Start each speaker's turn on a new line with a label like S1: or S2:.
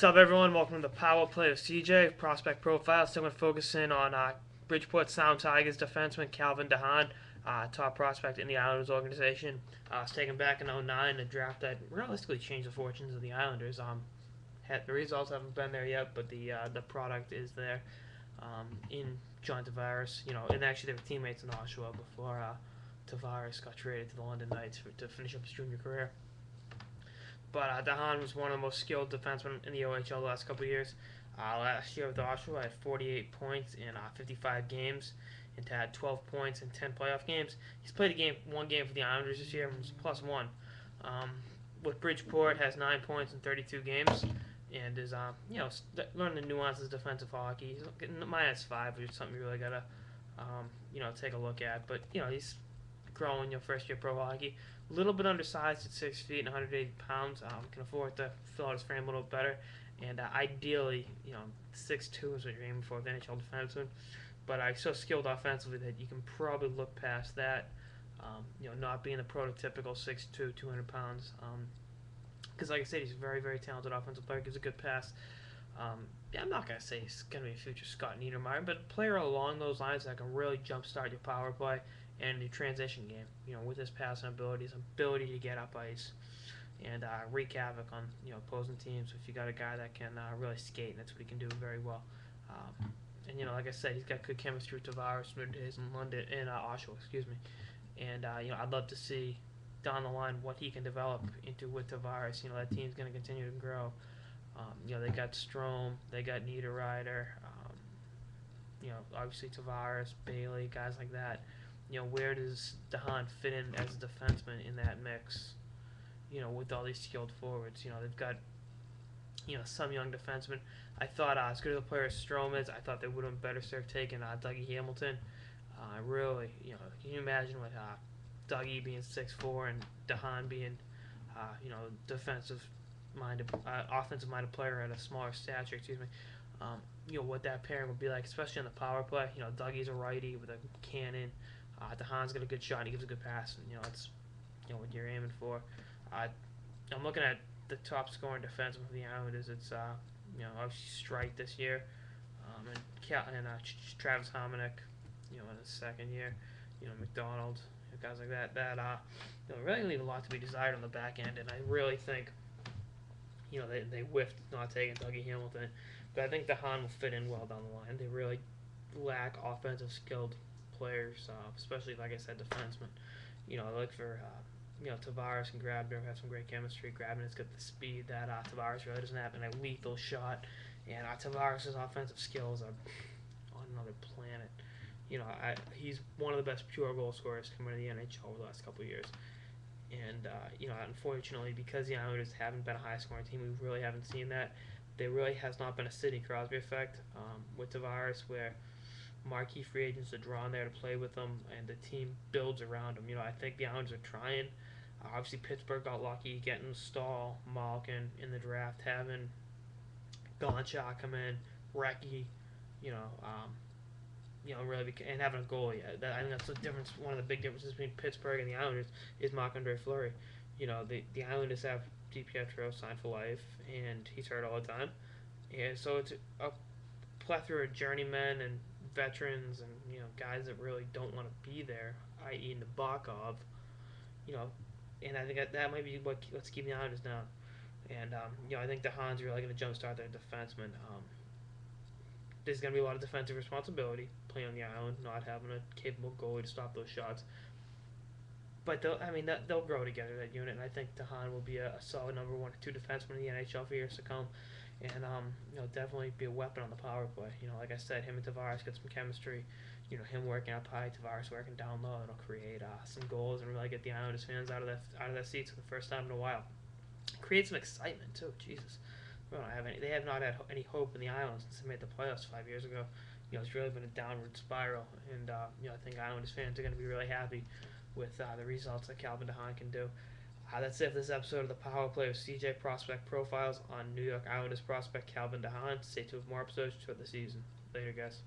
S1: What's up, everyone? Welcome to the Power Play of CJ Prospect Profile. Still going to focus in on Bridgeport Sound Tigers defenseman Calvin DeHaan, top prospect in the Islanders organization. Was taken back in '09, a draft that realistically changed the fortunes of the Islanders. The results haven't been there yet, but the product is there. In John Tavares, and actually they were teammates in Oshawa before Tavares got traded to the London Knights to finish up his junior career. But DeHaan was one of the most skilled defensemen in the OHL the last couple of years. Last year with Oshawa, I had 48 points in 55 games and had 12 points in 10 playoff games. He's played one game for the Islanders this year and was +1. With Bridgeport, has 9 points in 32 games and is learning the nuances of defensive hockey. He's getting -5, which is something you really gotta take a look at. But he's growing, first year pro hockey. A little bit undersized at 6 feet and 180 pounds. Can afford to fill out his frame a little better. And ideally, 6'2" is what you're aiming for with NHL defenseman. But he's so skilled offensively that you can probably look past that. Not being the prototypical 6'2", 200 pounds. Because like I said, he's a very, very talented offensive player. Gives a good pass. I'm not going to say he's going to be a future Scott Niedermayer, but a player along those lines that can really jumpstart your power play and your transition game, with his passing ability, his ability to get up ice and wreak havoc on opposing teams. If you got a guy that can really skate, that's what he can do very well. And like I said, he's got good chemistry with Tavares from days in London, in Oshawa, excuse me. And I'd love to see down the line what he can develop into with Tavares. That team's going to continue to grow. They got Strome, they got Niederreiter, obviously Tavares, Bailey, guys like that. Where does DeHaan fit in as a defenseman in that mix? With all these skilled forwards, they've got some young defensemen. I thought as good as a player as Strome is, I thought they would have better served taking Dougie Hamilton. Really, can you imagine what Dougie being 6'4" and DeHaan being, offensive-minded player at a smaller stature, excuse me. What that pairing would be like, especially on the power play. Dougie's a righty with a cannon. DeHaan's got a good shot and he gives a good pass. And, that's what you're aiming for. I'm looking at the top scoring defenseman for the Islanders. It's obviously Strite this year, and Travis Hominick, in his second year. McDonald, guys like that. That really leave a lot to be desired on the back end, and I really think they whiffed not taking Dougie Hamilton. But I think DeHaan will fit in well down the line. They really lack offensive skilled players, especially, like I said, defensemen. I look for, Tavares and Grabner have some great chemistry. Grabner's got the speed that Tavares really doesn't have, and a lethal shot. And Tavares' offensive skills are on another planet. He's one of the best pure goal scorers coming to the NHL over the last couple of years. And, unfortunately, because the Islanders haven't been a high-scoring team, we really haven't seen that. There really has not been a Sidney Crosby effect with Tavares where marquee free agents are drawn there to play with them and the team builds around them. I think the Islanders are trying. Obviously, Pittsburgh got lucky getting Stahl, Malkin in the draft, having Gonchar come in, Recchi, really, and having a goalie. I think that's the difference. One of the big differences between Pittsburgh and the Islanders is Marc-Andre Fleury. The Islanders have DiPietro signed for life, and he's hurt all the time. And so it's a plethora of journeymen and veterans and guys that really don't want to be there, i.e. Nabokov. And I think that might be what's keeping the Islanders down. And I think DeHaan's really going to jumpstart their defensemen. There's going to be a lot of defensive responsibility playing on the island, not having a capable goalie to stop those shots. But they'll grow together, that unit, and I think DeHaan will be a solid number 1 or 2 defenseman in the NHL for years to come, and definitely be a weapon on the power play. Like I said, him and Tavares get some chemistry. Him working up high, Tavares working down low. It'll create some goals and really get the Islanders fans out of their seats for the first time in a while. Create some excitement too. Jesus, they have not had any hope in the Islands since they made the playoffs 5 years ago. It's really been a downward spiral, and I think Islanders fans are going to be really happy with the results that Calvin DeHaan can do. That's it for this episode of the Power Play of CJ Prospect Profiles on New York Islanders prospect Calvin DeHaan. Stay tuned for more episodes throughout the season. Later, guys.